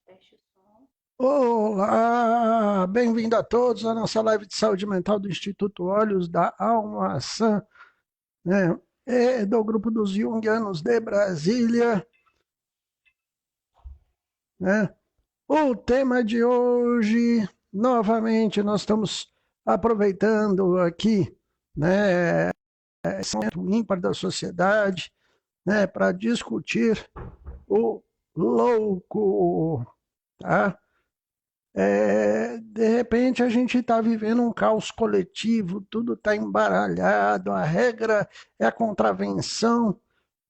Teste som. Olá, bem-vindo a todos à nossa live de saúde mental do Instituto Olhos da Alma Sã, né? E do grupo dos Jungianos de Brasília, né? O tema de hoje, novamente, nós estamos aproveitando aqui, né, esse momento ímpar da sociedade, né, para discutir o louco, tá? De repente a gente está vivendo um caos coletivo, tudo está embaralhado, a regra é a contravenção,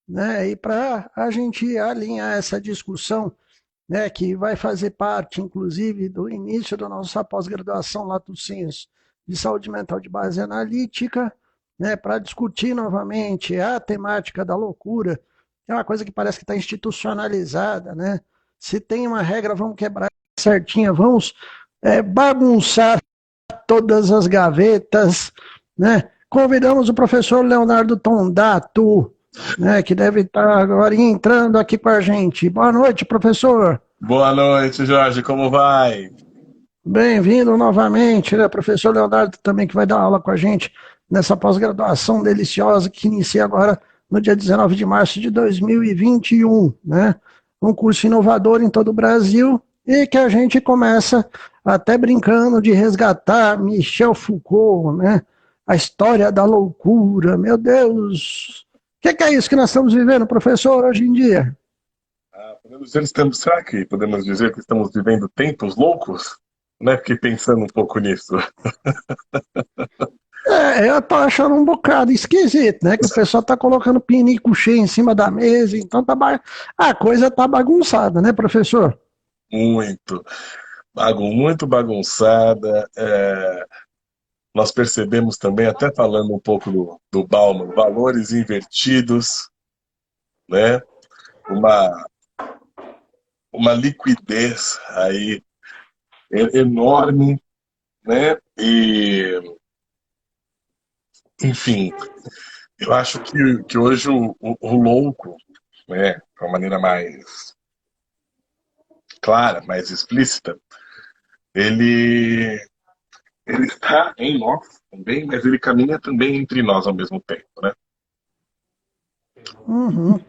né? E para a gente alinhar essa discussão, né, que vai fazer parte, inclusive, do início da nossa pós-graduação Lato Sensu de saúde mental de base analítica, né, para discutir novamente a temática da loucura, que é uma coisa que parece que está institucionalizada, né? Se tem uma regra, vamos quebrar certinha, vamos bagunçar todas as gavetas, né? Convidamos o professor Leonardo Tondato, né, que deve estar agora entrando aqui com a gente. Boa noite, professor. Boa noite, Jorge, como vai? Bem-vindo novamente, né? Professor Leonardo também que vai dar aula com a gente nessa pós-graduação deliciosa que inicia agora no dia 19 de março de 2021, né? Um curso inovador em todo o Brasil e que a gente começa até brincando de resgatar Michel Foucault, né? A história da loucura. Meu Deus! O que é isso que nós estamos vivendo, professor, hoje em dia? Podemos dizer que estamos vivendo tempos loucos? Né? Fiquei pensando um pouco nisso. Eu tô achando um bocado esquisito, né? Que o pessoal tá colocando pinico cheio em cima da mesa, então a coisa tá bagunçada, né, professor? Muito, muito bagunçada. Nós percebemos também, até falando um pouco do Bauman, valores invertidos, né? Uma, uma liquidez aí enorme, né? E, enfim, eu acho que hoje o louco, né, de uma maneira mais clara, mais explícita, ele, ele está em nós também, mas ele caminha também entre nós ao mesmo tempo, né? Uhum.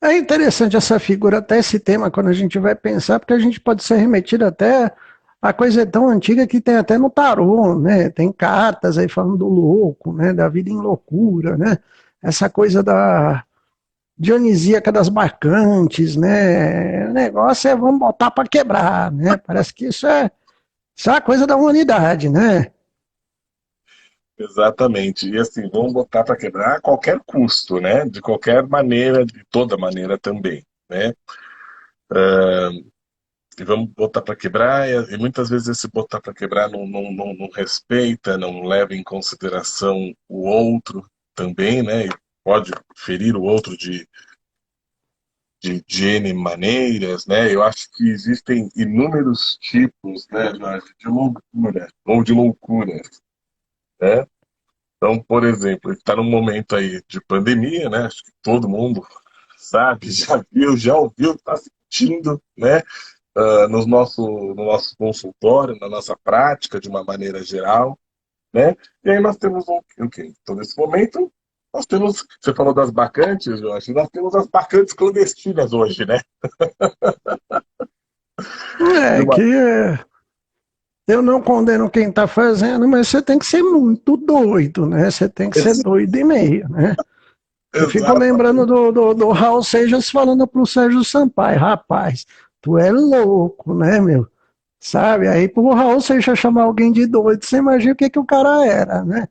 É interessante essa figura, até esse tema, quando a gente vai pensar, porque a gente pode ser remetido até a coisa tão antiga que tem até no tarô, né? Tem cartas aí falando do louco, né? Da vida em loucura, né? Essa coisa da dionisíaca das bacantes, né? O negócio é vamos botar para quebrar, né? Parece que isso é uma coisa da humanidade, né? Exatamente. E assim, vamos botar para quebrar a qualquer custo, né? De qualquer maneira, de toda maneira também, né? E vamos botar para quebrar, e muitas vezes esse botar para quebrar não respeita, não leva em consideração o outro também, né? E pode ferir o outro de N maneiras, né? Eu acho que existem inúmeros tipos, né, Jorge, de loucura ou de loucuras, né? Então, por exemplo, está num momento aí de pandemia, né? Acho que todo mundo sabe, já viu, já ouviu, está sentindo, né? No nosso consultório, na nossa prática, de uma maneira geral, né? E aí nós temos o quê? Então, nesse momento, nós temos, você falou das bacantes, Jorge, nós temos as bacantes clandestinas hoje, né? De É uma que eu não condeno quem está fazendo, mas você tem que ser muito doido, né? Você tem que ser Ex- doido e meio, né? Eu fico lembrando Exatamente. do Raul Seixas falando pro Sérgio Sampaio, rapaz, tu é louco, né, meu? Sabe? Aí pro Raul Seixas chamar alguém de doido, você imagina o que, que o cara era, né?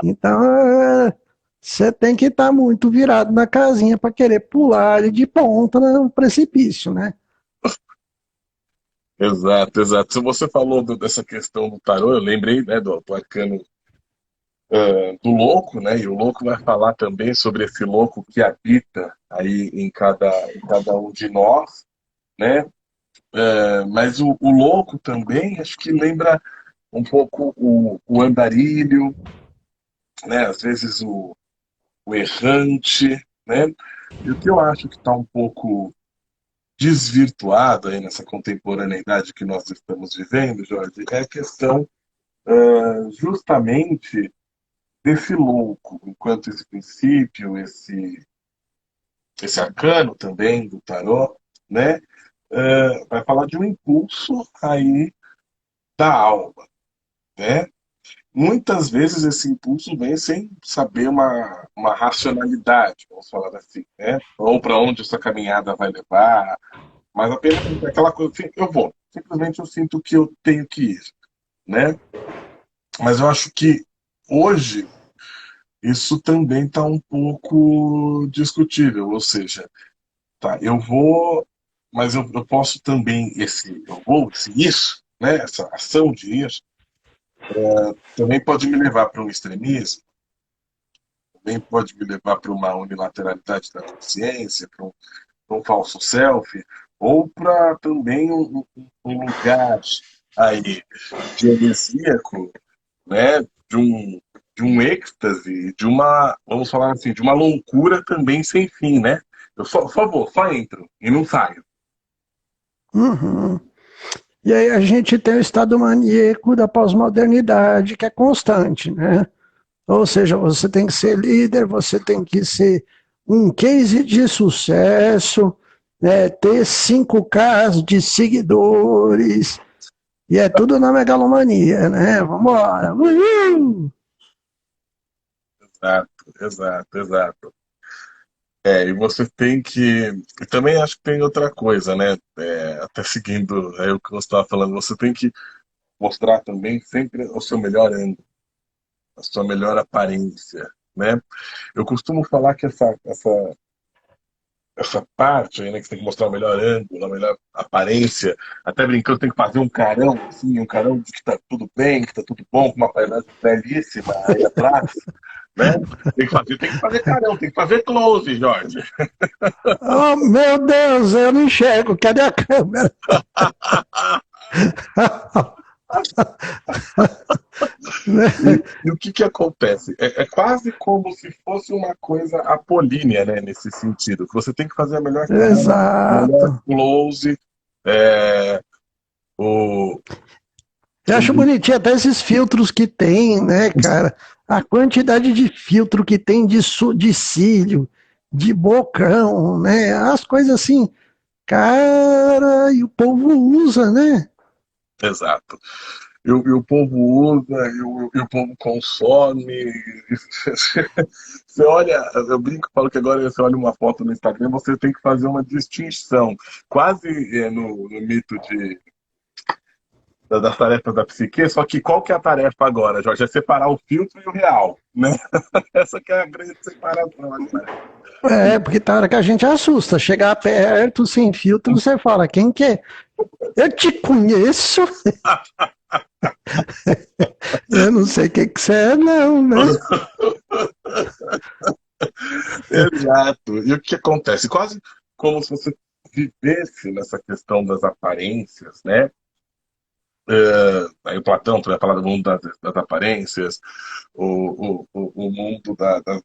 Então, você tem que estar muito virado na casinha para querer pular ali de ponta no precipício, né? Exato, exato. Se você falou dessa questão do tarô, eu lembrei, né, do arcano do louco, né? E o louco vai falar também sobre esse louco que habita aí em cada um de nós, né? Mas o louco também, acho que lembra um pouco o andarilho, né? Às vezes o errante, né? E o que eu acho que está um pouco desvirtuado aí nessa contemporaneidade que nós estamos vivendo, Jorge, é a questão justamente desse louco, enquanto esse princípio, esse arcano também do tarô, né, vai falar de um impulso aí da alma, né? Muitas vezes esse impulso vem sem saber uma racionalidade, vamos falar assim, né? Ou para onde essa caminhada vai levar, mas apenas aquela coisa assim, eu vou, simplesmente eu sinto que eu tenho que ir, né? Mas eu acho que hoje isso também está um pouco discutível, ou seja, tá, eu vou, mas eu posso também eu vou, esse isso, né? Essa ação de ir também pode me levar para um extremismo, também pode me levar para uma unilateralidade da consciência, para um falso self, ou para também um lugar aí dionisíaco, né, de um, de um êxtase, de uma, vamos falar assim, de uma loucura também sem fim, né? Eu só, por favor, só entro e não saio. Uhum. E aí a gente tem o estado maníaco da pós-modernidade, que é constante, né? Ou seja, você tem que ser líder, você tem que ser um case de sucesso, né? Ter 5K de seguidores, e é tudo na megalomania, né? Vambora! Uhul! Exato, exato, exato. E você tem que. E também acho que tem outra coisa, né? Até seguindo aí o que você estava falando, você tem que mostrar também sempre o seu melhor ângulo, a sua melhor aparência, né? Eu costumo falar que essa parte aí, né, que você tem que mostrar o melhor ângulo, a melhor aparência, até brincando, tem que fazer um carão, assim, um carão de que tá tudo bem, que tá tudo bom, com uma paisagem belíssima aí atrás, né? Tem que fazer carão, tem que fazer close, Jorge. Oh, meu Deus, eu não enxergo, cadê a câmera? E o que que acontece? É quase como se fosse uma coisa apolínea, né, nesse sentido. Você tem que fazer a melhor cara, o melhor Exato. close, é, o, Eu acho o- bonitinho até esses filtros que tem, né, cara? A quantidade de filtro que tem de cílio, de bocão, né? As coisas assim, cara, e o povo usa, né? exato. E o povo usa, e o povo consome. Você olha, eu brinco, falo que agora você olha uma foto no Instagram, você tem que fazer uma distinção, quase no mito das tarefas da psique, só que qual que é a tarefa agora, Jorge? É separar o filtro e o real, né? Essa que é a grande separação agora. É, porque tá hora que a gente assusta. Chegar perto, sem filtro, você fala, quem que é? Eu te conheço, eu não sei quem que você é, não, né? Exato. E o que acontece? Quase como se você vivesse nessa questão das aparências, né? Aí o Platão também fala do mundo das aparências, o mundo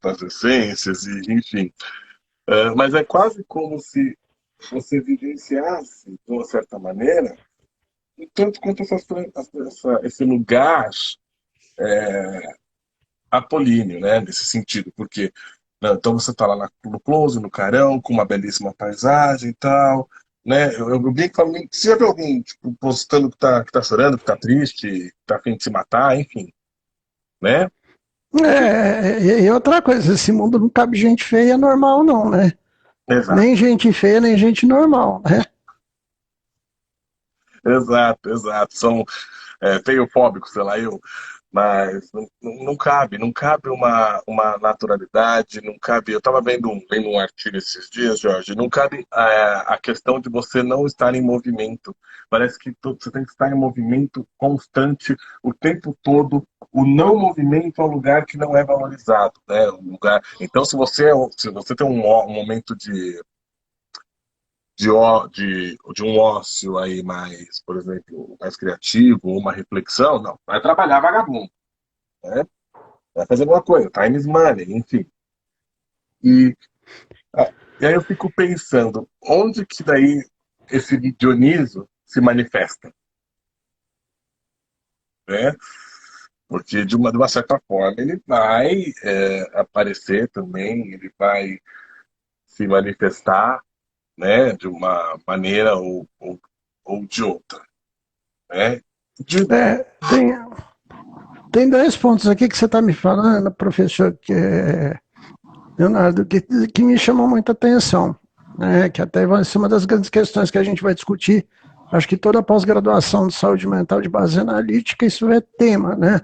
das essências, e, enfim. Mas é quase como se você vivenciasse, de uma certa maneira, tanto quanto esse lugar apolíneo, né, nesse sentido, porque né, então você está lá no close, no carão, com uma belíssima paisagem e tal, né? Eu bem que falo, você já viu alguém tipo, postando que tá chorando, que tá triste, que tá a fim de se matar, enfim, né? E outra coisa, esse mundo não cabe gente feia normal, não, né? Nem Exato, gente feia, nem gente normal, né? exato, exato. São feiofóbicos, sei lá, mas não cabe uma naturalidade, não cabe. Eu estava vendo um artigo esses dias, Jorge, não cabe a questão de você não estar em movimento. Parece que você tem que estar em movimento constante o tempo todo. O não movimento é um lugar que não é valorizado, né? Um lugar. Então, se você tem um momento de um ócio aí mais, por exemplo, mais criativo, uma reflexão, não. Vai trabalhar vagabundo, né? Vai fazer alguma coisa, time is money, enfim. E, ah, e aí eu fico pensando, onde que daí. esse Dioniso se manifesta, né? Porque de uma certa forma ele vai aparecer também, ele vai se manifestar, né, de uma maneira ou de outra, né? De, É, tem dois pontos aqui que você está me falando, professor, Leonardo, que me chamam muita atenção, né? Que até vai ser uma das grandes questões que a gente vai discutir. Acho que toda pós-graduação de saúde mental de base analítica, isso é tema, né?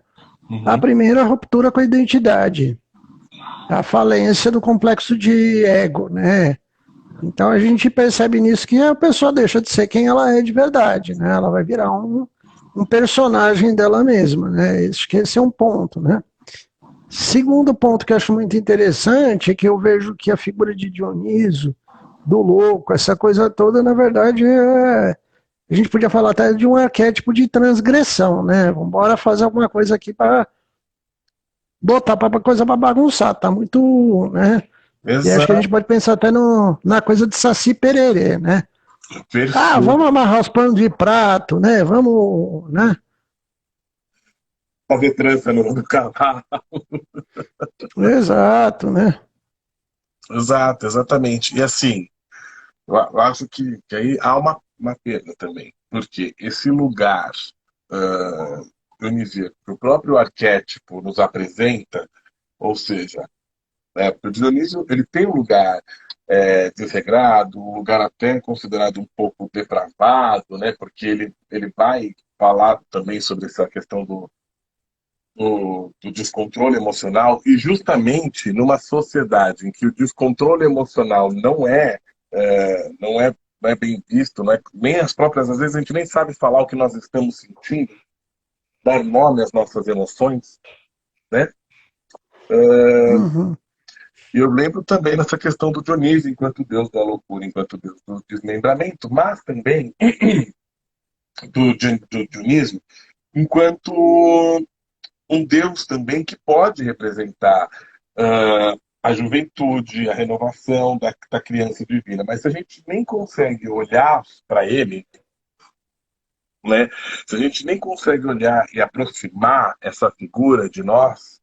A uhum, primeira, a ruptura com a identidade, a falência do complexo de ego, né? Então a gente percebe nisso que a pessoa deixa de ser quem ela é de verdade, né? Ela vai virar um personagem dela mesma, né? Acho que esse é um ponto, né? Segundo ponto que eu acho muito interessante é que eu vejo que a figura de Dioniso, do louco, essa coisa toda, na verdade, a gente podia falar até de um arquétipo de transgressão, né? Vamos embora fazer alguma coisa aqui para botar para coisa para bagunçar, tá muito, né? E acho que a gente exato, pode pensar até na coisa de Saci Pererê, né? Ah, perfeito. vamos amarrar os panos de prato, né? Vamos, né? Fazer trança no cavalo. Exato, né? Exato, exatamente. E assim, eu acho que aí há uma perda também, porque esse lugar dionisíaco que o próprio arquétipo nos apresenta, ou seja, né, o Dionísio ele tem um lugar desregrado, um lugar até considerado um pouco depravado, né, porque ele vai falar também sobre essa questão do descontrole emocional, e justamente numa sociedade em que o descontrole emocional não é bem visto, nem as próprias, às vezes a gente nem sabe falar o que nós estamos sentindo, dar nome às nossas emoções, né? Uhum. E eu lembro também dessa questão do Dionísio enquanto deus da loucura, enquanto deus do desmembramento, mas também do Dionísio enquanto um deus também que pode representar a juventude, a renovação da criança divina. Mas se a gente nem consegue olhar para ele, né, se a gente nem consegue olhar e aproximar essa figura de nós,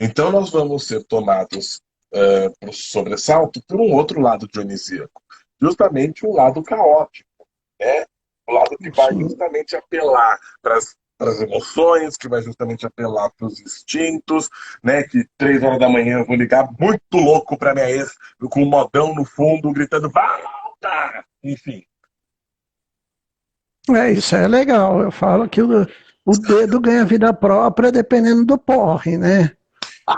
então nós vamos ser tomados por sobressalto por um outro lado dionisíaco, justamente o lado caótico, né? O lado que vai Sim. justamente apelar para as emoções, que vai justamente apelar para os instintos, né? Que 3 horas da manhã eu vou ligar muito louco para minha ex, com um modão no fundo, gritando, volta! Enfim. Isso é legal. Eu falo que o dedo ganha vida própria dependendo do porre, né?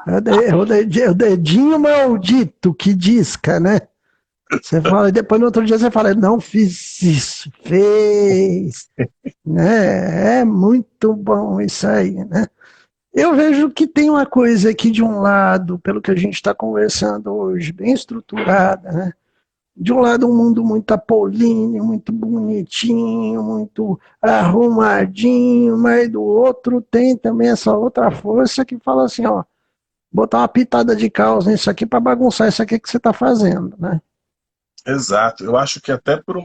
É o dedinho maldito que disca, né? Você fala, e depois no outro dia você fala, não fiz isso, fez, né? É muito bom isso aí, né? Eu vejo que tem uma coisa aqui de um lado, pelo que a gente está conversando hoje, bem estruturada, né? De um lado, um mundo muito apolíneo, muito bonitinho, muito arrumadinho, mas do outro tem também essa outra força que fala assim, ó, botar uma pitada de caos nisso aqui para bagunçar isso aqui que você está fazendo, né? Exato. Eu acho que até por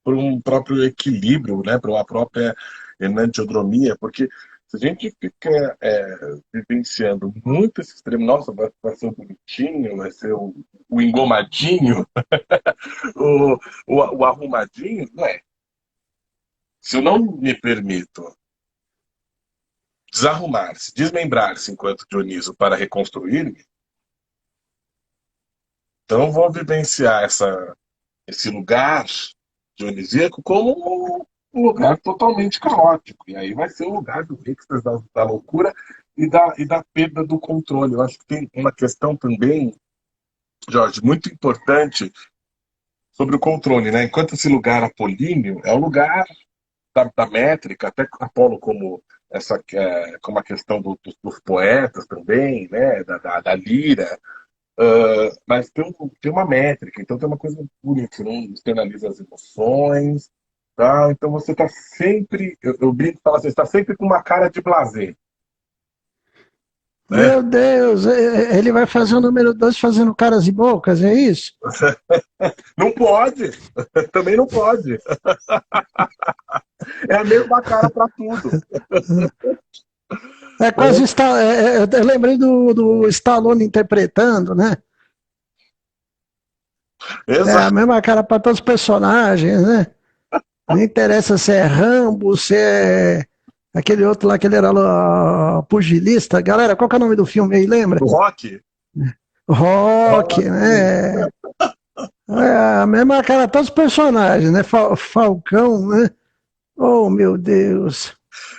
um próprio equilíbrio, né? Por uma própria enantiodromia, porque se a gente fica vivenciando muito esse extremo, nossa, vai ser o bonitinho, vai ser o engomadinho, o, o arrumadinho, não é. Se eu não me permito desarrumar-se, desmembrar-se enquanto Dioniso para reconstruir-me, então eu vou vivenciar esse lugar dionisíaco como um lugar totalmente caótico. E aí vai ser o lugar do êxtase, da loucura e da perda do controle. Eu acho que tem uma questão também, Jorge, muito importante sobre o controle, né? Enquanto esse lugar apolíneo é o lugar da métrica, até Apolo como a questão dos poetas também, né? Da lira, mas tem uma métrica, então tem uma coisa bonita, você não externaliza as emoções, tá? Então você está sempre, eu brinco e falo assim, está sempre com uma cara de blasé, né? Meu Deus, ele vai fazer o número 2 fazendo caras e bocas, é isso? Não pode, também não pode. É a mesma cara para tudo. É quase Né? está. Eu lembrei do Stallone interpretando, né? É a Exato. mesma cara para todos os personagens, né? Não interessa se é Rambo, se é aquele outro lá que ele era pugilista. Galera, qual que é o nome do filme aí, lembra? O Rock. Rock, Rock. né? É a mesma cara, todos os personagens, né? Falcão, né? Oh, meu Deus.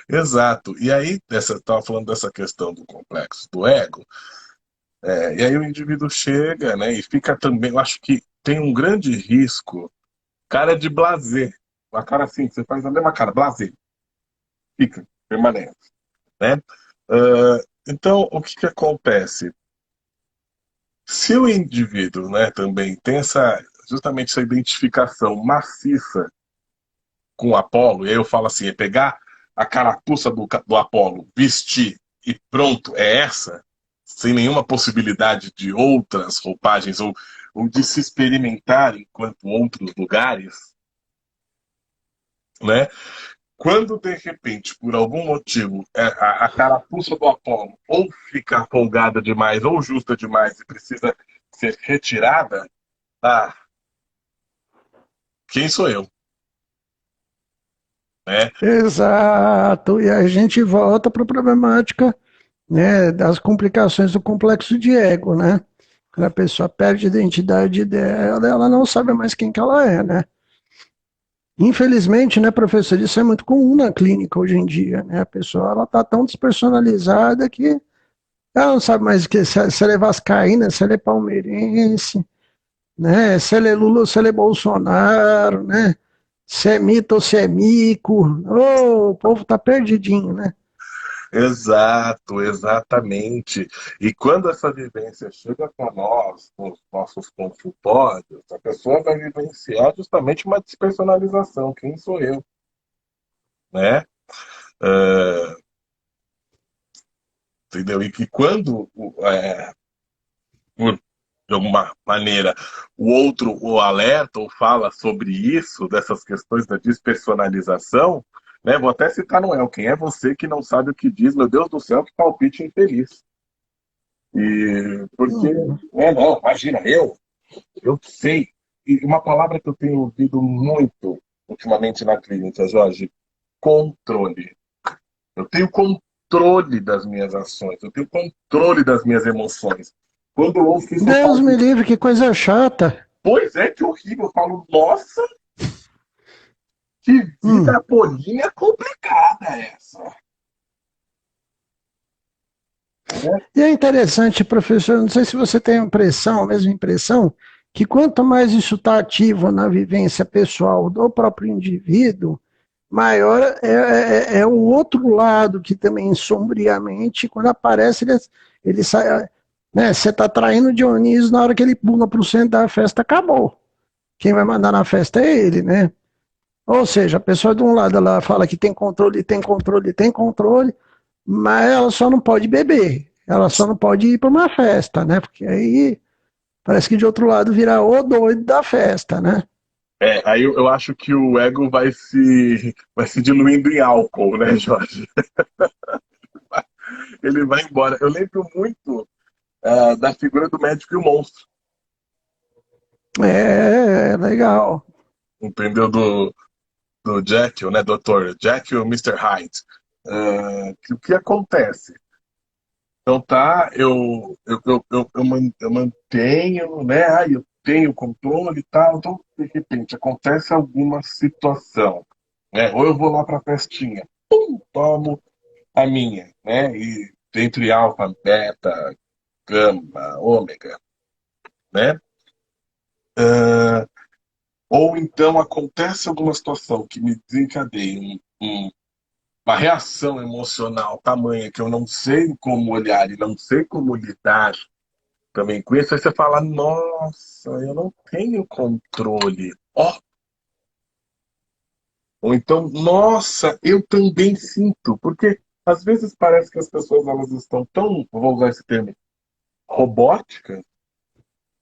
Exato. E aí, estava falando dessa questão do complexo do ego, e aí o indivíduo chega, né, e fica também, eu acho que tem um grande risco, cara de blazer, uma cara assim, você faz a mesma cara, blazer, fica, permanece, né? Então, o que que acontece? Se o indivíduo, né, também tem justamente essa identificação maciça com o Apolo, e aí eu falo assim, é pegar a carapuça do Apolo, vestir e pronto, é essa, sem nenhuma possibilidade de outras roupagens ou de se experimentar enquanto outros lugares, né? Quando de repente, por algum motivo, a carapuça do Apolo ou fica folgada demais ou justa demais e precisa ser retirada, ah, quem sou eu? Né? Exato. E a gente volta para a problemática, né, das complicações do complexo de ego, né? Quando a pessoa perde a identidade dela, ela não sabe mais quem que ela é, né? Infelizmente, né, professor, isso é muito comum na clínica hoje em dia, né? A pessoa, ela tá tão despersonalizada que ela não sabe mais que se ela é vascaína, se ela é palmeirense, né? Se ela é Lula ou se ela é Bolsonaro, né? Se é mito ou se é mico. Oh, o povo tá perdidinho, né? Exato, exatamente. E quando essa vivência chega para nós, nos nossos consultórios, a pessoa vai vivenciar justamente uma despersonalização. Quem sou eu? Né? Ah, entendeu? E que quando, por, de alguma maneira, o outro o alerta ou fala sobre isso, dessas questões da despersonalização, né? Vou até citar Noel, quem é você que não sabe o que diz? Meu Deus do céu, que palpite infeliz. E porque, Uhum. não, imagina, eu sei. E uma palavra que eu tenho ouvido muito ultimamente na clínica, Jorge, controle. Eu tenho controle das minhas ações, eu tenho controle das minhas emoções. Quando eu ouço isso, eu Deus falo, me livre, que coisa chata. pois é, que horrível. Eu falo, nossa, que Hum. vida bolinha complicada essa. Né? E é interessante, professor, não sei se você tem a impressão, a mesma impressão, que quanto mais isso está ativo na vivência pessoal do próprio indivíduo, maior é o outro lado que também sombriamente, quando aparece, ele sai, né, você está traindo Dionísio na hora que ele pula para o centro da festa, acabou. Quem vai mandar na festa é ele, né? Ou seja, a pessoa de um lado ela fala que tem controle, tem controle, tem controle, mas ela só não pode beber, ela só não pode ir para uma festa, né? Porque aí parece que de outro lado vira o doido da festa, né? Aí eu acho que o ego vai se diluindo em álcool, né, Jorge? Ele vai embora. Eu lembro muito da figura do médico e o monstro, É legal. entendeu? Do Jekyll, né, doutor? Jekyll e Mr. Hyde. O que acontece? Então tá, eu mantenho, né? Eu tenho controle e tal. Então, de repente, acontece alguma situação, né? Ou eu vou lá pra festinha, pum, tomo a minha, né? E entre alfa, beta, gama, ômega, né? Ah, ou então acontece alguma situação que me desencadeia uma reação emocional tamanha que eu não sei como olhar e não sei como lidar também com isso, aí você fala, nossa, eu não tenho controle. Ó, ou então, nossa, eu também sinto, porque às vezes parece que as pessoas elas estão tão, vou usar esse termo, robóticas,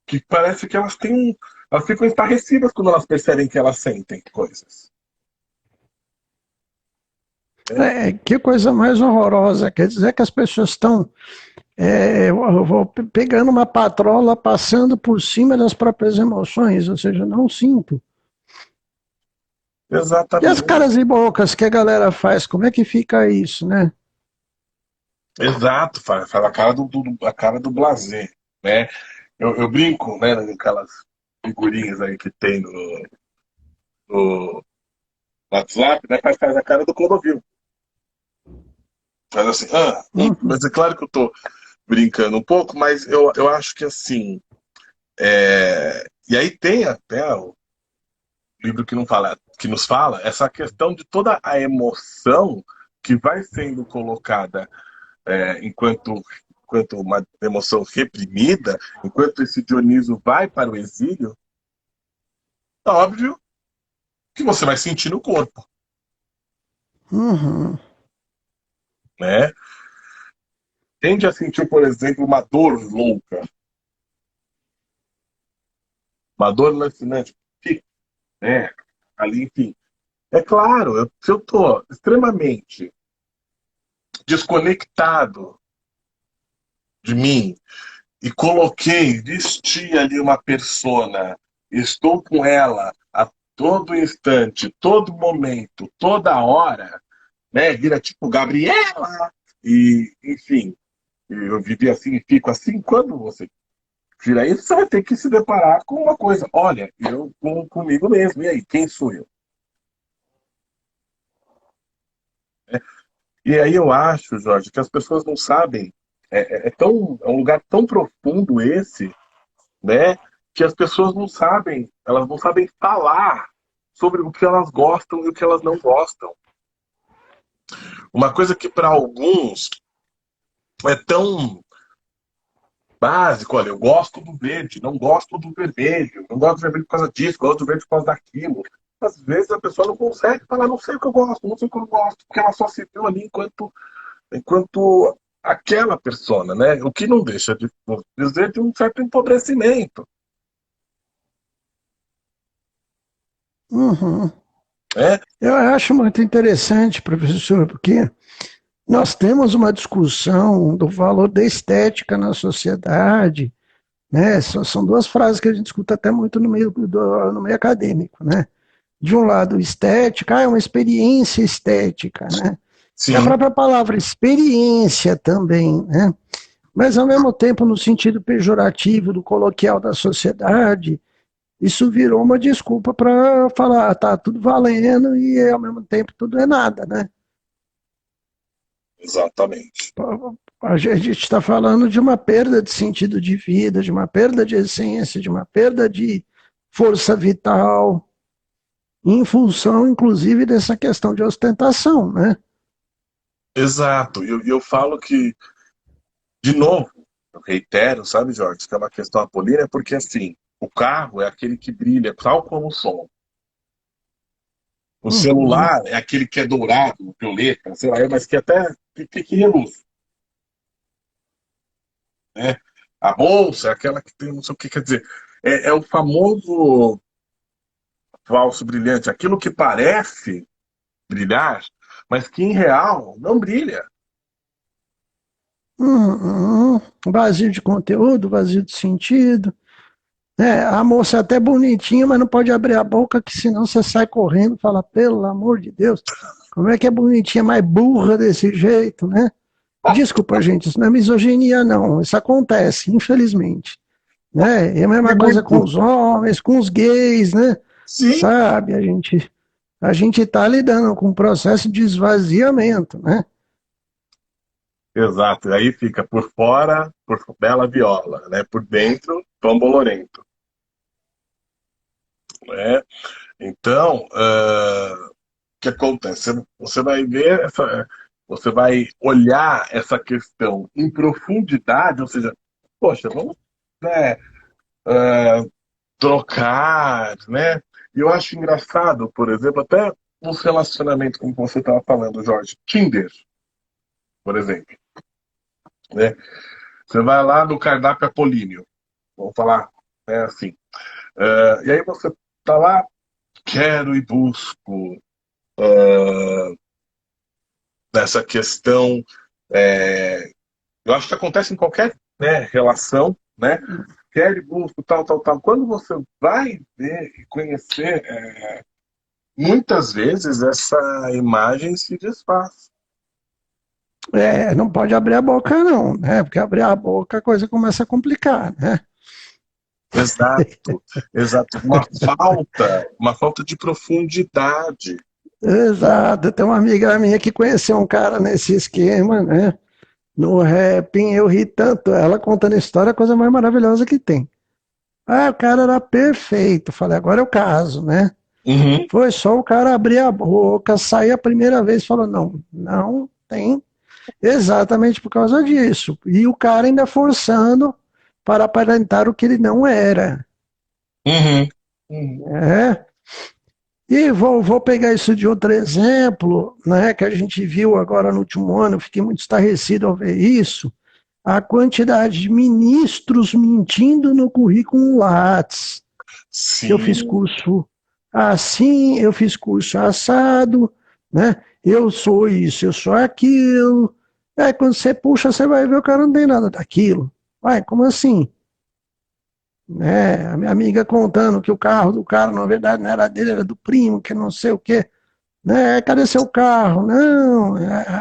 que parece que elas têm elas ficam estarrecidas quando elas percebem que elas sentem coisas. Né? Que coisa mais horrorosa. Quer dizer que as pessoas estão eu vou pegando uma patrola, passando por cima das próprias emoções, ou seja, não sinto. E as Exatamente. caras e bocas que a galera faz, como é que fica isso, né? Exato, faz a cara a cara do blasé, né? Eu brinco, né, naquelas figurinhas aí que tem no WhatsApp, né? Faz a cara do Clodovil. Mas assim, Uhum, mas é claro que eu tô brincando um pouco, mas eu acho que assim, e aí tem até o livro que não fala, que nos fala essa questão de toda a emoção que vai sendo colocada enquanto uma emoção reprimida, enquanto esse Dioniso vai para o exílio, é óbvio que você vai sentir no corpo, uhum, né? Tende a sentir, por exemplo, uma dor louca, uma dor lancinante, né? Ali, enfim. É claro, se eu estou extremamente desconectado de mim e coloquei, vesti ali uma persona, estou com ela a todo instante, todo momento, toda hora, né? Vira tipo Gabriela, e enfim, eu vivi assim e fico assim. Quando você vira isso, você vai ter que se deparar com uma coisa. Olha, comigo mesmo, e aí, quem sou eu? E aí eu acho, Jorge, que as pessoas não sabem, é um lugar tão profundo esse, né? Que as pessoas não sabem, elas não sabem falar sobre o que elas gostam e o que elas não gostam. Uma coisa que para alguns é tão básico, olha, eu gosto do verde, não gosto do vermelho, não gosto do vermelho por causa disso, gosto do verde por causa daquilo. Às vezes a pessoa não consegue falar, não sei o que eu gosto, não sei o que eu não gosto, porque ela só se viu ali enquanto aquela persona, né? O que não deixa de dizer de um certo empobrecimento, uhum. né? Eu acho muito interessante, professor, porque nós temos uma discussão do valor da estética na sociedade, né? São duas frases que a gente escuta até muito no meio acadêmico, né? De um lado, estética, é uma experiência estética, né? E a Sim, própria palavra experiência também, né? Mas ao mesmo tempo, no sentido pejorativo do coloquial da sociedade, isso virou uma desculpa para falar, tá tudo valendo e ao mesmo tempo tudo é nada, né? exatamente. A gente está falando de uma perda de sentido de vida, de uma perda de essência, de uma perda de força vital, em função, inclusive, dessa questão de ostentação, né? Exato. E eu falo que, de novo, eu reitero, sabe, Jorge, que é uma questão apolínea, porque assim, o carro é aquele que brilha, tal como o som. O Uhum, celular é aquele que é dourado, violeta, sei lá, mas que até que reluz, né? A bolsa é aquela que tem não sei o que quer dizer. É o famoso falso brilhante, aquilo que parece brilhar, mas que em real não brilha. uhum. Vazio de conteúdo, vazio de sentido. A moça é até bonitinha, mas não pode abrir a boca, que senão você sai correndo e fala, pelo amor de Deus, como é que é bonitinha, mais burra desse jeito, né? Desculpa, gente, isso não é misoginia, não. Isso acontece, infelizmente. Né? E a E mesma coisa com muito. os homens, com os gays, né? Sim, Sabe, a gente está lidando com um processo de esvaziamento, né? exato. Aí fica por fora, por bela viola, né? Por dentro, Tom Bolorento, né? Então, o que acontece? Você vai ver você vai olhar essa questão em profundidade, ou seja, poxa, vamos, né, trocar, né? E eu acho engraçado, por exemplo, até nos relacionamentos, como você estava falando, Jorge, Tinder. por exemplo, né? Você vai lá no cardápio apolíneo, vamos falar, né, assim. E aí você tá lá, quero e busco nessa questão. é, eu acho que acontece em qualquer, né, relação, né? Quero e busco, tal, tal, tal. Quando você vai ver e conhecer, muitas vezes essa imagem se desfaz. Não pode abrir a boca não, né? Porque abrir a boca a coisa começa a complicar, né? Exato, exato. Uma falta de profundidade. Exato, tem uma amiga minha que conheceu um cara nesse esquema, né? No rapping, eu ri tanto, ela contando a história, a coisa mais maravilhosa que tem. Ah, o cara era perfeito. Falei, agora é o caso, né? Uhum, Foi só o cara abrir a boca, sair a primeira vez e falou, não, não tem, exatamente por causa disso. E o cara ainda forçando para aparentar o que ele não era. uhum, uhum. É. E vou pegar isso de outro exemplo, né, que a gente viu agora no último ano, eu fiquei muito estarrecido ao ver isso, a quantidade de ministros mentindo no currículo Lattes, que eu fiz Sim. curso assim, eu fiz curso assado, né, eu sou isso, eu sou aquilo. Aí quando você puxa, você vai ver o cara não tem nada daquilo. Vai, como assim? Né? A minha amiga contando que o carro do cara, na verdade, não era dele, era do primo, que não sei o quê. Né? Cadê seu carro? Não,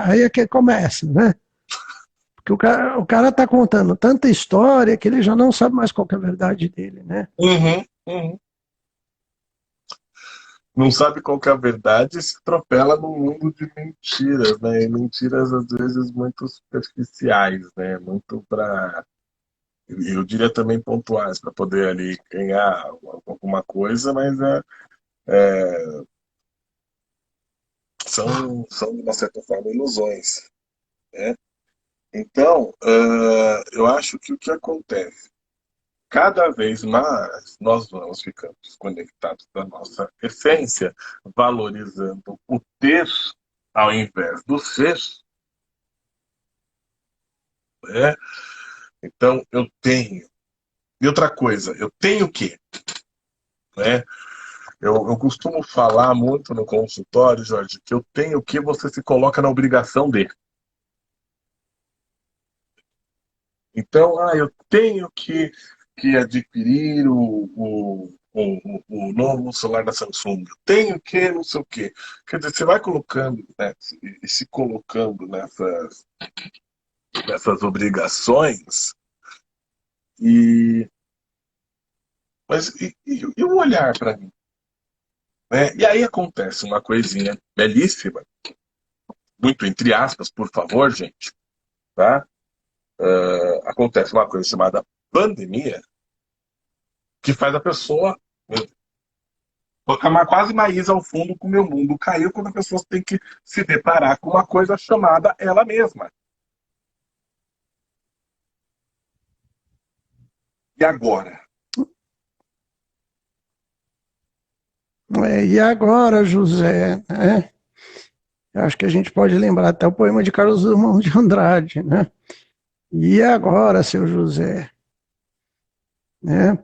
aí é que começa, né? Porque o cara tá contando tanta história que ele já não sabe mais qual que é a verdade dele, né? Uhum, uhum. Não sabe qual que é a verdade e se atropela no mundo de mentiras, né? E mentiras às vezes muito superficiais, né? Muito para, eu diria também pontuais, para poder ali ganhar alguma coisa, mas são de uma certa forma ilusões, né? Então, eu acho que o que acontece? Cada vez mais nós vamos ficando desconectados da nossa essência, valorizando o ter ao invés do ser, né? Então, eu tenho. E outra coisa, eu tenho que, né? Eu costumo falar muito no consultório, Jorge, que eu tenho que você se coloca na obrigação de. Então, eu tenho que adquirir o novo celular da Samsung. Eu tenho que não sei o quê. Quer dizer, você vai colocando, né, e se colocando nessas obrigações, e, mas e o olhar para mim? Né? E aí acontece uma coisinha belíssima, muito entre aspas, por favor, gente, tá? Acontece uma coisa chamada pandemia, que faz a pessoa colocar quase Maísa ao fundo com o meu mundo caiu quando a pessoa tem que se deparar com uma coisa chamada ela mesma. E agora? E agora, José, né? Acho que a gente pode lembrar até o poema de Carlos Drummond de Andrade, né? E agora, seu José, né?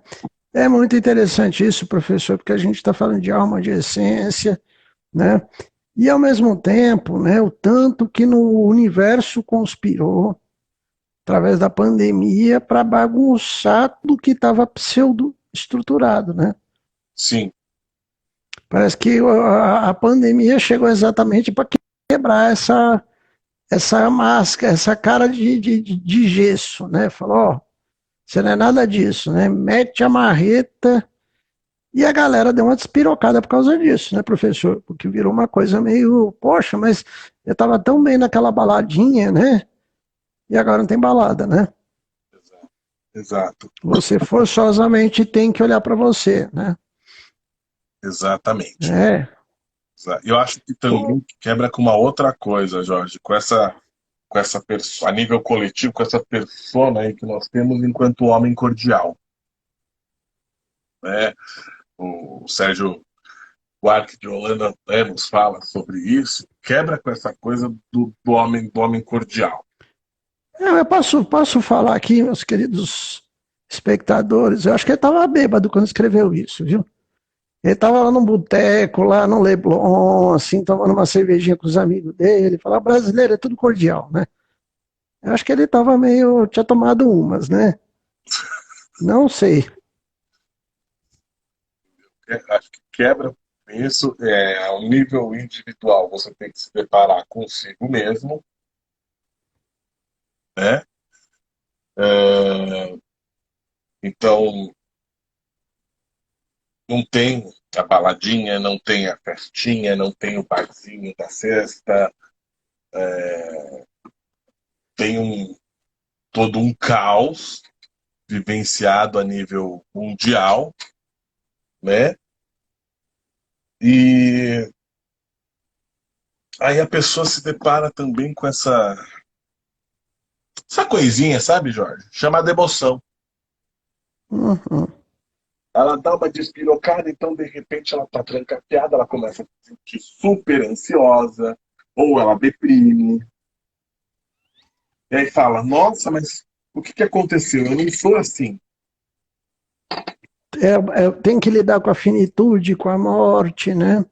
É muito interessante isso, professor, porque a gente está falando de alma, de essência, né? E ao mesmo tempo, né, o tanto que no universo conspirou através da pandemia para bagunçar tudo que estava pseudo estruturado, né? Sim. Parece que a pandemia chegou exatamente para quebrar essa máscara, essa cara de gesso, né? Falou, ó, você não é nada disso, né? Mete a marreta. E a galera deu uma despirocada por causa disso, né, professor? Porque virou uma coisa meio, poxa, mas eu tava tão bem naquela baladinha, né? E agora não tem balada, né? Exato. Você forçosamente tem que olhar para você, né? Exatamente. É. Eu acho que também quebra com uma outra coisa, Jorge, com essa a nível coletivo, com essa persona aí que nós temos enquanto homem cordial, né? O Sérgio o Ark de Holanda, né, nos fala sobre isso, quebra com essa coisa do homem cordial. Eu posso falar aqui, meus queridos espectadores, eu acho que ele estava bêbado quando escreveu isso, viu? Ele estava lá num boteco, lá no Leblon, assim, tomando uma cervejinha com os amigos dele, falava, brasileiro é tudo cordial, né? Eu acho que ele estava meio, tinha tomado umas, né? Não sei. Acho que quebra isso ao nível individual. Você tem que se deparar consigo mesmo, né? É, então, não tem a baladinha, não tem a festinha, não tem o barzinho da sexta, tem todo um caos vivenciado a nível mundial, né? E aí a pessoa se depara também com essa coisinha, sabe, Jorge? Chamada emoção. Uhum. Ela dá uma despirocada, então de repente ela tá trancafiada, ela começa a se sentir super ansiosa, ou ela deprime, e aí fala, nossa, mas o que aconteceu? Eu não sou assim. Tem que lidar com a finitude, com a morte, né?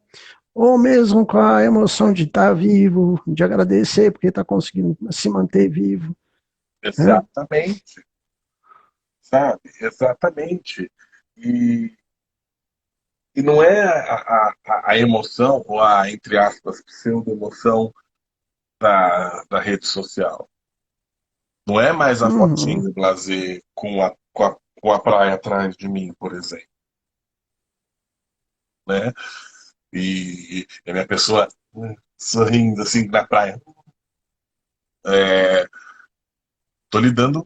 Ou mesmo com a emoção de estar vivo, de agradecer porque está conseguindo se manter vivo, né? Exatamente, sabe? Exatamente. E, e não é a emoção, ou a, entre aspas, pseudo-emoção da rede social. Não é mais a Uhum. fotinho blazer com a praia atrás de mim, por exemplo. Né? E a minha pessoa sorrindo assim na praia. É, tô lidando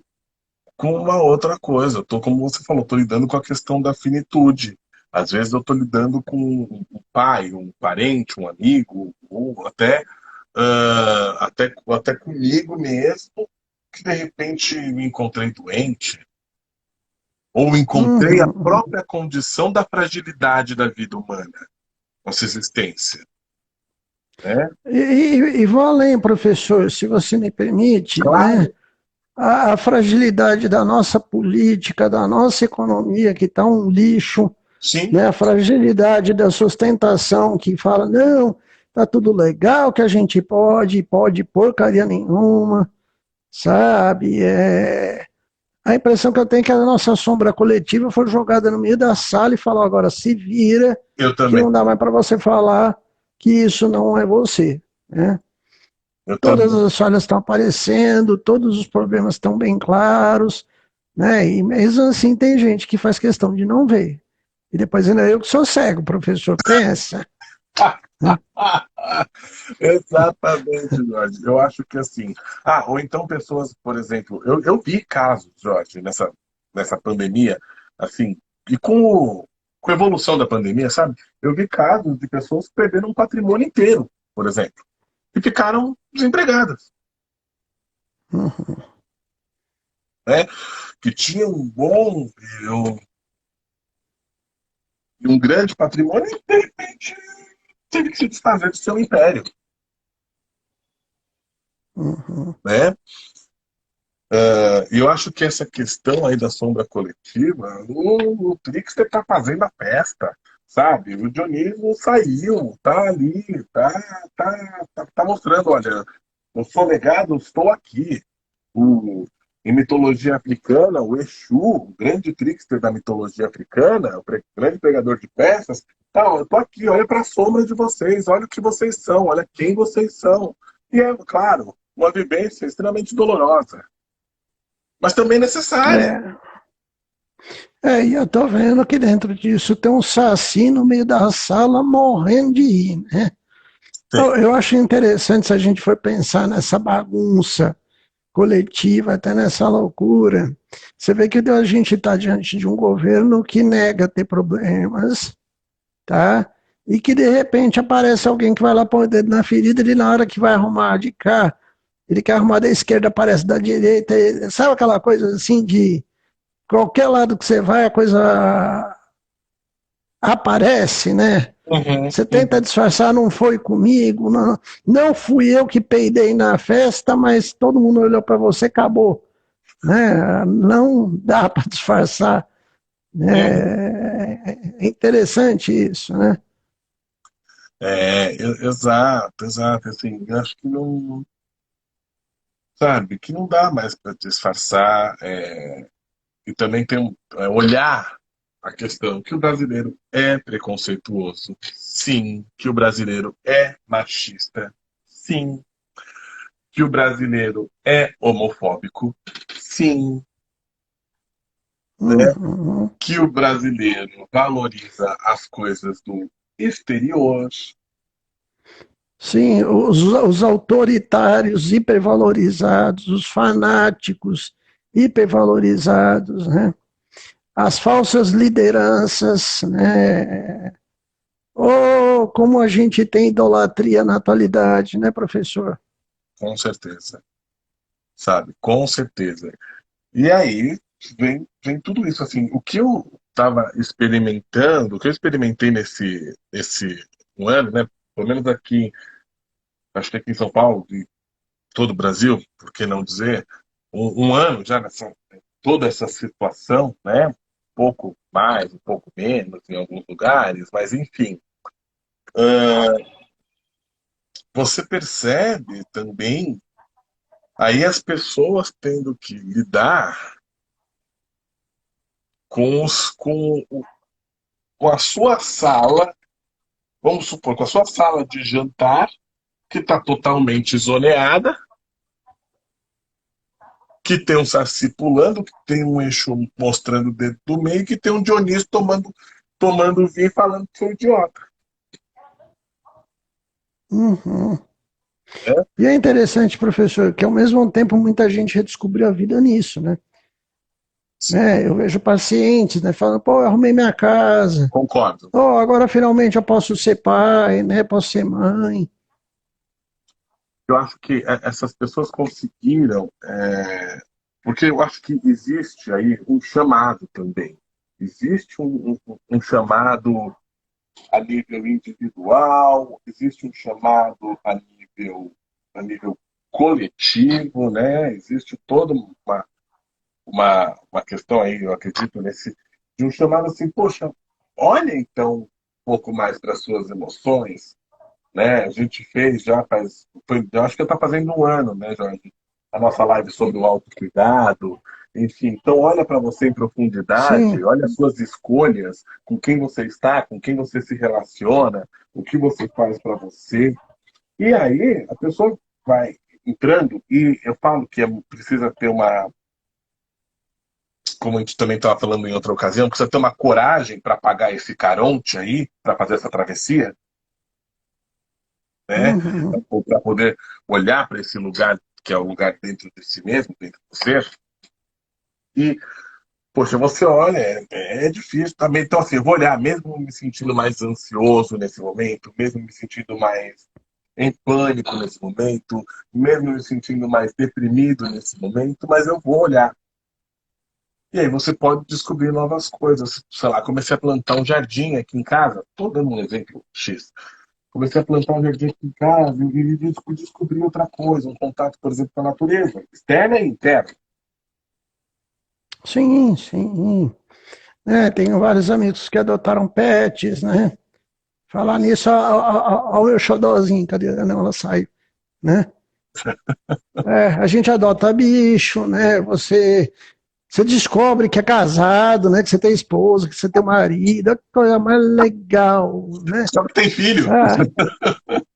com uma outra coisa. Tô, como você falou, tô lidando com a questão da finitude. Às vezes eu tô lidando com um pai, um parente, um amigo, ou até comigo mesmo, que de repente me encontrei doente, ou encontrei a Uhum. própria condição da fragilidade da vida humana, nossa existência. Né? E vou além, professor, se você me permite, né? Claro, A fragilidade da nossa política, da nossa economia, que está um lixo, sim, né? A fragilidade da sustentação, que fala, não, tá tudo legal, que a gente pode porcaria nenhuma, sabe? A impressão que eu tenho é que a nossa sombra coletiva foi jogada no meio da sala e falou, agora se vira, eu que também. não dá mais para você falar que isso não é você, né? Eu Todas também. as falhas estão aparecendo, todos os problemas estão bem claros, né? E mesmo assim tem gente que faz questão de não ver. E depois ainda eu que sou cego, professor, pensa. Né? Exatamente, Jorge. Eu acho que assim. Ah, ou então pessoas, por exemplo, eu vi casos, Jorge, nessa pandemia, assim, e com a evolução da pandemia, sabe? Eu vi casos de pessoas que perderam um patrimônio inteiro, por exemplo, e ficaram desempregadas, Uhum. né? Que tinham um bom e um grande patrimônio e de repente teve que se desfazer do seu império, Uhum. né? E eu acho que essa questão aí da sombra coletiva, o Trickster tá fazendo a festa, sabe? O Dionísio saiu, tá ali, tá mostrando, olha, eu sou legado, estou aqui. O, em mitologia africana, o Exu, o grande trickster da mitologia africana, o grande pregador de peças, tá, eu tô aqui, olha para a sombra de vocês, olha o que vocês são, olha quem vocês são. E é, claro, uma vivência extremamente dolorosa, mas também necessária. E eu tô vendo que dentro disso tem um saci no meio da sala morrendo de rir, né? Sim. Eu acho interessante se a gente for pensar nessa bagunça coletiva, até nessa loucura. Você vê que a gente está diante de um governo que nega ter problemas, tá? E que de repente aparece alguém que vai lá pôr o dedo na ferida, ele na hora que vai arrumar de cá, ele quer arrumar da esquerda, aparece da direita, sabe aquela coisa assim de qualquer lado que você vai, a coisa aparece, né? Uhum, Você tenta uhum. disfarçar, não foi comigo, não, não fui eu que peidei na festa, mas todo mundo olhou para você, acabou. Né? Não dá para disfarçar. Uhum. Né? É interessante isso, né? Exato, exato. Assim, eu acho que não, sabe, que não dá mais para disfarçar. E também tem olhar a questão que o brasileiro é preconceituoso, sim, que o brasileiro é machista, sim, que o brasileiro é homofóbico, sim, né? Uhum. Que o brasileiro valoriza as coisas do exterior. Sim, os autoritários hipervalorizados, os fanáticos hipervalorizados, né? As falsas lideranças, né? Oh, como a gente tem idolatria na atualidade, né, professor? Com certeza, sabe? Com certeza. E aí vem tudo isso, assim, o que eu estava experimentando, o que eu experimentei nesse um ano, né? Pelo menos aqui, acho que aqui em São Paulo, e todo o Brasil, por que não dizer, um ano já nessa toda essa situação, né? Um pouco mais, um pouco menos em alguns lugares, mas enfim, você percebe também aí as pessoas tendo que lidar com a sua sala, vamos supor, com a sua sala de jantar, que está totalmente isoleada, que tem um Saci pulando, que tem um eixo mostrando o dedo do meio, que tem um Dionísio tomando vinho e falando que foi idiota. Uhum. Né? E é interessante, professor, que ao mesmo tempo muita gente redescobriu a vida nisso, né? Sim, Né? Eu vejo pacientes, né, falando, pô, eu arrumei minha casa, concordo. oh, agora finalmente eu posso ser pai, né? Posso ser mãe. Eu acho que essas pessoas conseguiram, porque eu acho que existe aí um chamado também. Existe um chamado a nível individual, existe um chamado a nível coletivo, né? Existe toda uma questão aí, eu acredito, de um chamado assim, poxa, olha então um pouco mais para as suas emoções, né? A gente fez já eu acho que está fazendo um ano, né, Jorge? A nossa live sobre o autocuidado, enfim. Então, olha para você em profundidade, Sim, olha as suas escolhas, com quem você está, com quem você se relaciona, o que você faz para você. E aí, a pessoa vai entrando, e eu falo que precisa ter como a gente também estava falando em outra ocasião, precisa ter uma coragem para pagar esse caronte aí, para fazer essa travessia, né? uhum. Para poder olhar para esse lugar que é o lugar dentro de si mesmo, dentro do ser. E, poxa, você olha, é difícil também. Então, assim, eu vou olhar, mesmo me sentindo mais ansioso nesse momento, mesmo me sentindo mais em pânico nesse momento, mesmo me sentindo mais deprimido nesse momento, mas eu vou olhar. E aí você pode descobrir novas coisas. Sei lá, comecei a plantar um jardim aqui em casa. Estou dando um exemplo X. Comecei a plantar um jardim aqui em casa e descobri outra coisa, um contato, por exemplo, com a natureza, externa e interna. Sim, sim. É, tenho vários amigos que adotaram pets, né? Falar nisso, ao meu xodózinho, cadê? Não, ela saiu, né? É, a gente adota bicho, né? Você descobre que é casado, né? Que você tem esposa, que você tem marido, é a coisa mais legal, né? Só que tem filho. Ah,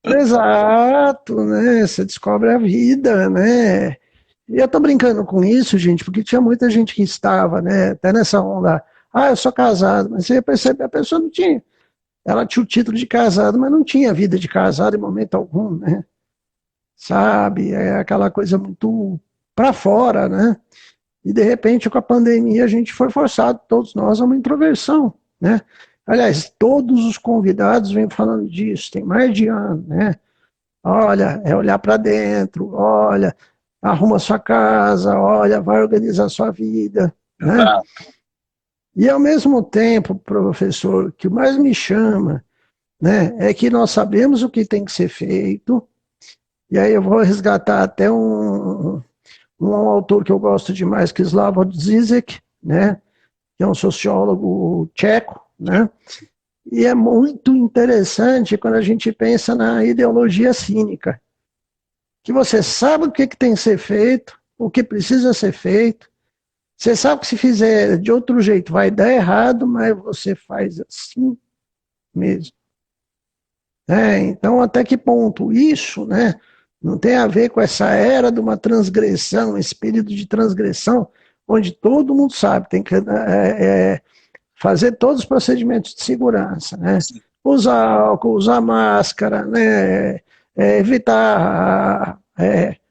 exato, né? Você descobre a vida, né? E eu tô brincando com isso, gente, porque tinha muita gente que estava, né? Até nessa onda. Ah, eu sou casado, mas você percebe, a pessoa não tinha. Ela tinha o título de casado, mas não tinha vida de casado em momento algum, né? Sabe? É aquela coisa muito para fora, né? E de repente, com a pandemia, a gente foi forçado, todos nós, a uma introversão, né? Aliás, todos os convidados vêm falando disso, tem mais de ano, né? Olha, é olhar para dentro, olha, arruma sua casa, olha, vai organizar sua vida, né? Exato. E ao mesmo tempo, professor, o que mais me chama né? É que nós sabemos o que tem que ser feito, e aí eu vou resgatar até um autor que eu gosto demais, que é Slavoj Zizek, né? Que é um sociólogo tcheco, né? E é muito interessante quando a gente pensa na ideologia cínica, que você sabe o que tem que ser feito, o que precisa ser feito, você sabe que se fizer de outro jeito vai dar errado, mas você faz assim mesmo. Então, até que ponto isso, né, não tem a ver com essa era de uma transgressão, esse período de transgressão, onde todo mundo sabe, tem que fazer todos os procedimentos de segurança, né? Sim, Usar álcool, usar máscara, né? Evitar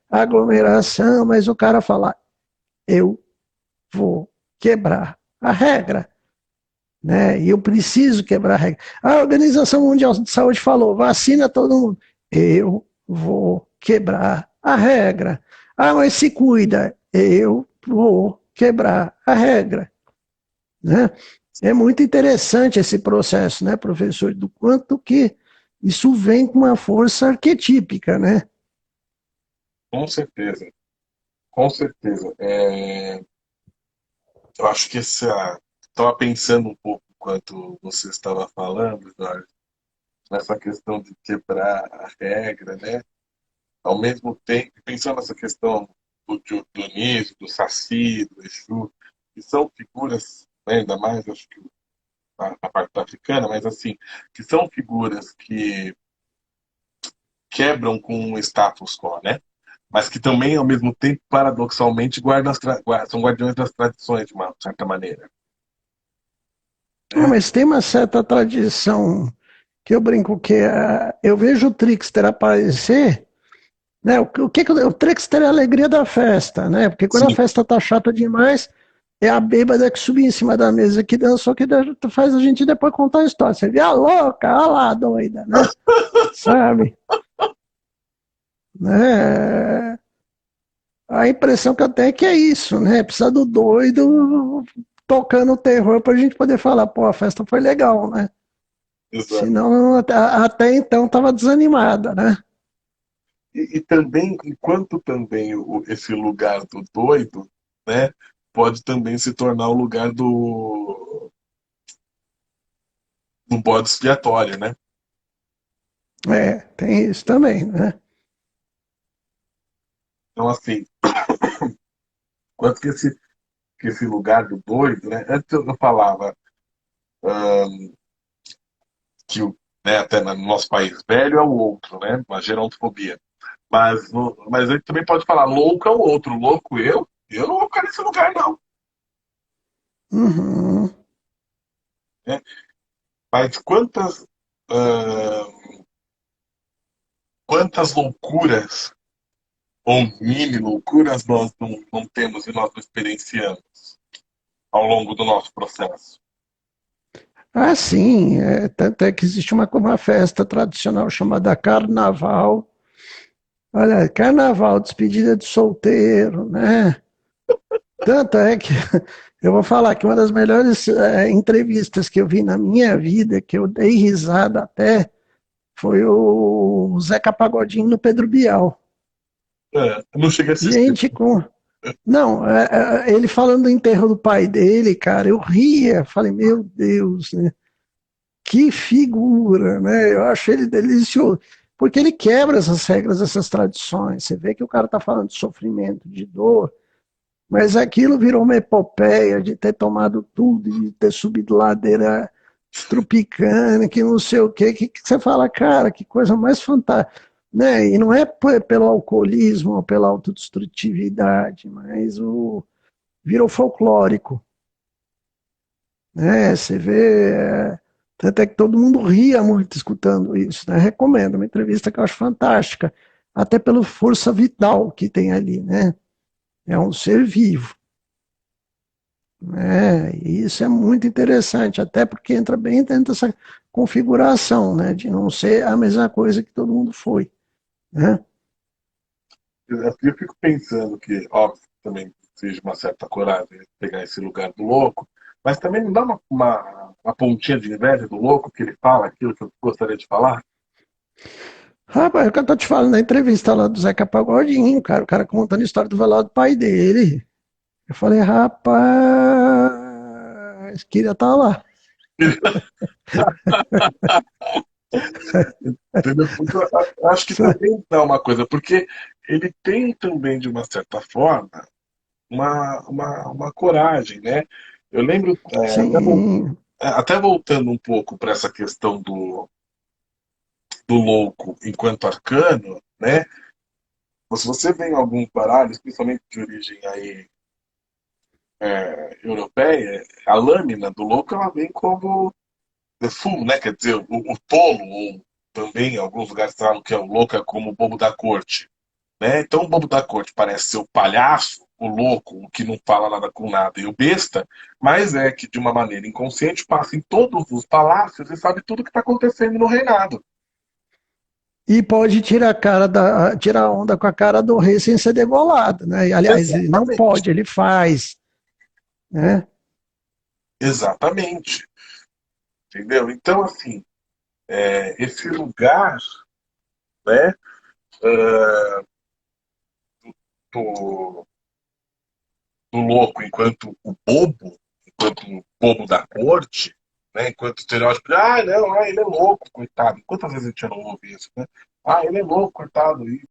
aglomeração, mas o cara falar, eu vou quebrar a regra, né? E eu preciso quebrar a regra. A Organização Mundial de Saúde falou, vacina todo mundo. Eu vou quebrar a regra. Ah, mas se cuida. Eu vou quebrar a regra, né? É muito interessante esse processo, né, professor, do quanto que isso vem com uma força arquetípica, né? com certeza, com certeza. Eu acho que estava pensando um pouco enquanto você estava falando, Jorge, nessa questão de quebrar a regra, né? Ao mesmo tempo, pensando nessa questão do Dionísio, do Saci, do Exu, que são figuras, né, ainda mais acho que a parte africana, mas assim, que são figuras que quebram com o status quo, né? Mas que também, ao mesmo tempo, paradoxalmente, são guardiões das tradições, de uma certa maneira. É, Né? mas tem uma certa tradição que eu brinco que eu vejo o trickster aparecer, né? O trickster é a alegria da festa, né? Porque quando a Sim, festa tá chata demais, é a bêbada que sobe em cima da mesa que dançou, que faz a gente depois contar a história. Você vê a louca, a lá, doida, né? Sabe? Né? A impressão que eu tenho é que é isso, né? Precisa do doido tocando o terror pra gente poder falar, pô, a festa foi legal, né? exato. Senão, até então tava desanimada, né? E também, enquanto também esse lugar do doido, né, pode também se tornar o lugar do bode expiatório, né? É, tem isso também, né? Então, assim, quanto que esse lugar do doido, né? Antes eu falava que né, até no nosso país velho é o outro, né? Uma gerontofobia. Mas a gente também pode falar louco é o outro, louco eu não vou ficar nesse lugar, não. Uhum. Né? Mas quantas loucuras ou mini loucuras nós não temos e nós não experienciamos ao longo do nosso processo? Ah, sim, tanto é que existe uma festa tradicional chamada Carnaval. Olha, Carnaval, despedida de solteiro, né? Tanto é que eu vou falar que uma das melhores entrevistas que eu vi na minha vida, que eu dei risada até, foi o Zeca Pagodinho no Pedro Bial. Não cheguei a assistir. Gente, não, ele falando do enterro do pai dele, cara, eu ria, falei, meu Deus, né? Que figura, né? Eu acho ele delicioso, porque ele quebra essas regras, essas tradições. Você vê que o cara tá falando de sofrimento, de dor, mas aquilo virou uma epopeia de ter tomado tudo, de ter subido ladeira Tropicana, que não sei o quê, que você fala, cara, que coisa mais fantástica. Né? E não é pelo alcoolismo ou pela autodestrutividade, mas virou folclórico. Né? Você vê, tanto é que todo mundo ria muito escutando isso. Né? Recomendo, uma entrevista que eu acho fantástica, até pela força vital que tem ali. Né? É um ser vivo. E isso é muito interessante, até porque entra bem dentro dessa configuração, né, de não ser a mesma coisa que todo mundo foi, né? Eu fico pensando que, óbvio, também seja uma certa coragem pegar esse lugar do louco, mas também não dá uma uma pontinha de inveja do louco que ele fala aquilo que eu gostaria de falar? Rapaz, é o que eu tô te falando na entrevista lá do Zeca Pagodinho, cara, o cara contando a história do velório do pai dele. Eu falei, rapaz, queria estar lá. Entendeu? Porque eu acho que também dá uma coisa, porque ele tem também, de uma certa forma, uma coragem, né? Eu lembro, Sim, até voltando um pouco para essa questão do louco enquanto arcano, né? Se você vê em alguns baralhos, principalmente de origem aí, europeia, a lâmina do louco ela vem como the fool, né? Quer dizer, o tolo, ou também em alguns lugares falam que é o louco é como o bobo da corte. Né? Então o bobo da corte parece ser o palhaço, o louco, o que não fala nada com nada, e o besta, mas é que de uma maneira inconsciente passa em todos os palácios e sabe tudo o que está acontecendo no reinado. e pode tirar a cara tirar onda com a cara do rei sem ser degolado, né? E, aliás, ele não Exatamente. pode, ele faz, né? Exatamente. Entendeu? Então, assim, esse lugar, né, do, do louco enquanto o bobo, enquanto o bobo da corte, né, enquanto o estereótipo de, não, ele é louco, coitado. Quantas vezes a gente já não ouve isso, né? Ah, ele é louco, coitado.